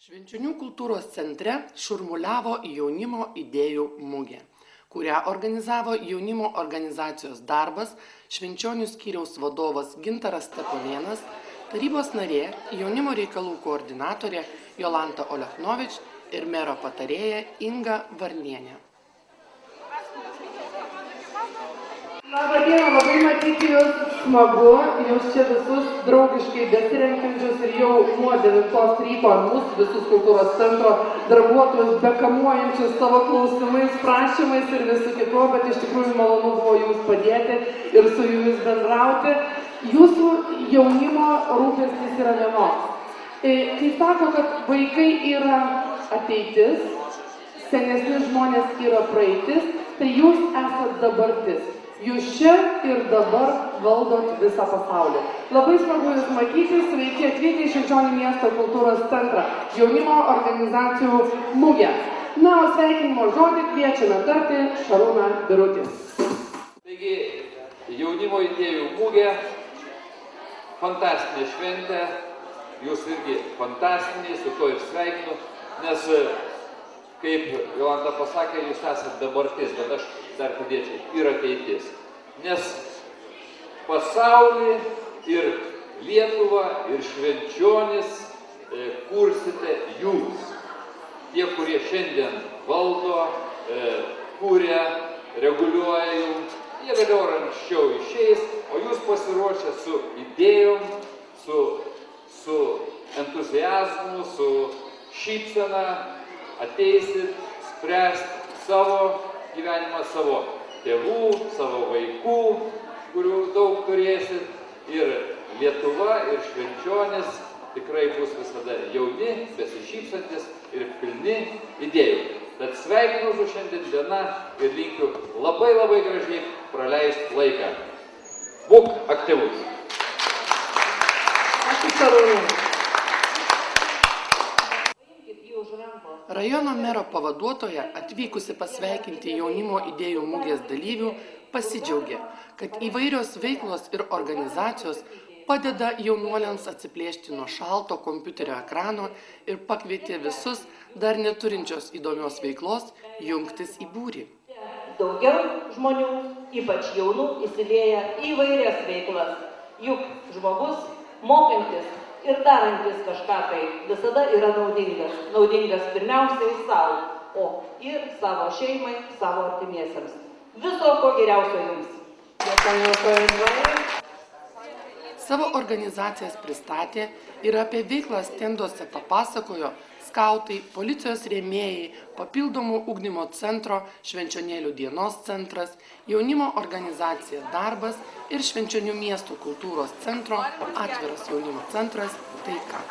Švenčionių kultūros centre šurmuliavo jaunimo idėjų mugė, kurią organizavo jaunimo organizacijos Darbas, Švenčionių skyriaus vadovas Gintaras Steponėnas, tarybos narė, jaunimo reikalų koordinatorė Jolanta Olechnovič ir mero patarėja Inga Varnienė. Labą dieną, labai matyti jūs smagu, jūs čia visus draugiškai besirenkančius ir jau nuo 9 ryto mūsų visus kultūros centro darbuotojus bekamuojančius savo klausimais, prašymais ir visų kitų, bet iš tikrųjų malonu buvo jums padėti ir su jumis bendrauti. Jūsų jaunimo rūpestis yra vienoks. Kai sako, kad vaikai yra ateitis, senesni žmonės yra praeitis, tai jūs esat dabartis. Jūs čia ir dabar valdot visą pasaulį. Labai smagu jūs matyti, sveiki atvykę į Švenčionių miesto kultūros centrą, jaunimo organizacijų mugę. Na, o sveikinimo žodį kviečiame tarti Šarūną Birutį. Taigi, jaunimo idėjų mugė, fantastinė šventė, jūs irgi fantastiniai, su to ir sveikinu, nes kaip Jolanta pasakė, jūs esate dabartis, bet aš dar padėčiau ir ateitis. Nes pasaulį ir Lietuvą ir Švenčionis kursite jūs. Tie, kurie šiandien valdo, kūrė, reguliuoja jums, jie vėliau ar anksčiau išeis, o jūs pasiruošę su idėjom, su entuziazmu, su šypsena, ateisit spręsti savo gyvenimą, savo tėvų, savo vaikų, kurių daug turėsit. Ir Lietuva, ir Švenčionis tikrai bus visada jauni, besišypsantis ir pilni idėjų. Tad sveikinu su šiandien diena ir linkiu labai gražiai praleisti laiką. Būk aktyvus. Ačiū Šarūnai. Rajono mero pavaduotoja, atvykusi pasveikinti jaunimo idėjų mugės dalyvių, pasidžiaugė, kad įvairios veiklos ir organizacijos padeda jaunuoliams atsiplėšti nuo šalto kompiuterio ekrano ir pakvietė visus, dar neturinčios įdomios veiklos, jungtis į būrį. Daugiau žmonių, ypač jaunų, įsilieja į įvairias veiklas. Juk žmogus, mokantis ir darantis kažką tai visada yra naudingas. Naudingas pirmiausiai savo, o ir savo šeimai, savo artimiesiems. Viso ko geriausio jums. Savo organizacijas pristatė ir apie veiklą stenduose papasakojo skautai, policijos rėmėjai, papildomų ugdymo centro, Švenčionėlių dienos centras, jaunimo organizacija Darbas ir Švenčionių miesto kultūros centro atviras jaunimo centras Taika.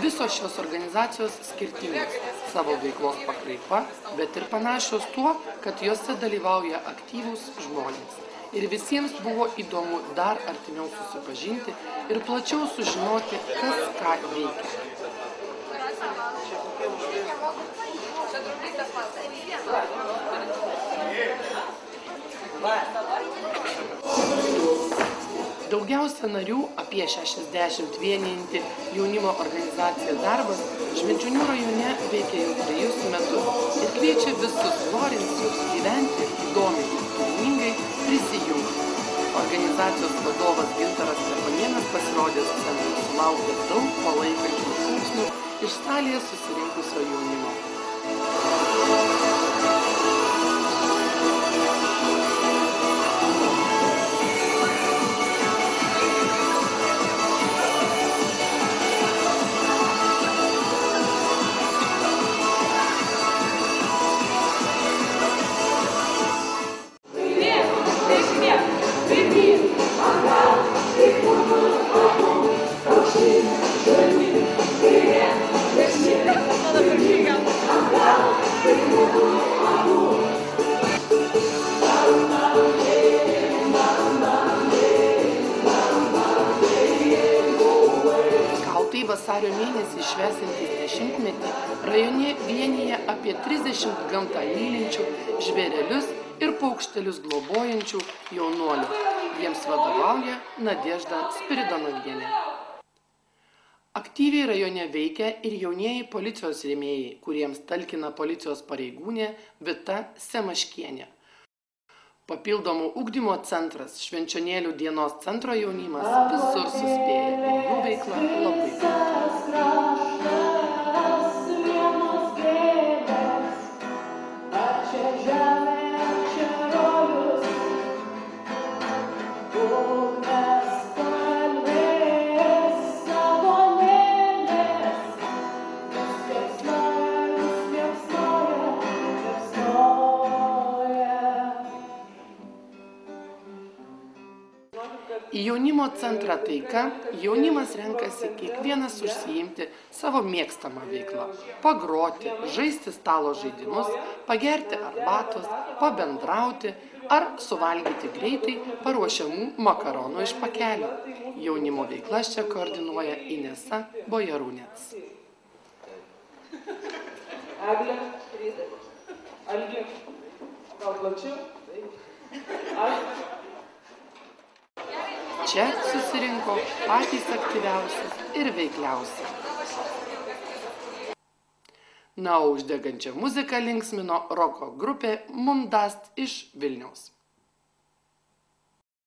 Visos šios organizacijos skirtingos savo veiklos pakraipa, bet ir panašios tuo, kad jose dalyvauja aktyvūs žmonės. Ir visiems buvo įdomu dar artimiau susipažinti ir plačiau sužinoti, kas ką veikia. Daugiausia narių, apie 60 vienijanti jaunimo organizacija Darbas, Švenčionių rajone veikia jau 3 metus ir kviečia visus norinčius gyventi įdomiai ir turiningai prisijungti. Organizacijos vadovas Gintaras Steponėnas pasirodė scenoje, sulaukė daug palaikančių šūksnių iš salėje susirinkusio jaunimo. Vasario mėnesį švęsiantys 10-metį rajone vienyje apie 30 gamtą mylinčių, žvėrelius ir paukštelius globojančių jaunuolių. Jiems vadovauja Nadežda Spiridonovienė. Aktyviai rajone veikia ir jaunieji policijos rėmėjai, kuriems talkina policijos pareigūnė Vita Semaškienė. Papildomų ugdymo centras Švenčionėlių dienos centro jaunimas visur suspėja ir jų veikla labai puikiai. Į jaunimo centrą Taika jaunimas renkasi kiekvienas užsiimti savo mėgstamą veiklą – pagroti, žaisti stalo žaidimus, pagerti arbatos, pabendrauti ar suvalgyti greitai paruošiamų makaronų iš pakelio. Jaunimo veiklas čia koordinuoja Inesa Bojarūnec. Eglė, Algė, gal plačiau? Čia susirinko patys aktyviausi ir veikliausi. Na, o uždegančią muziką linksmino roko grupė Mundast iš Vilniaus.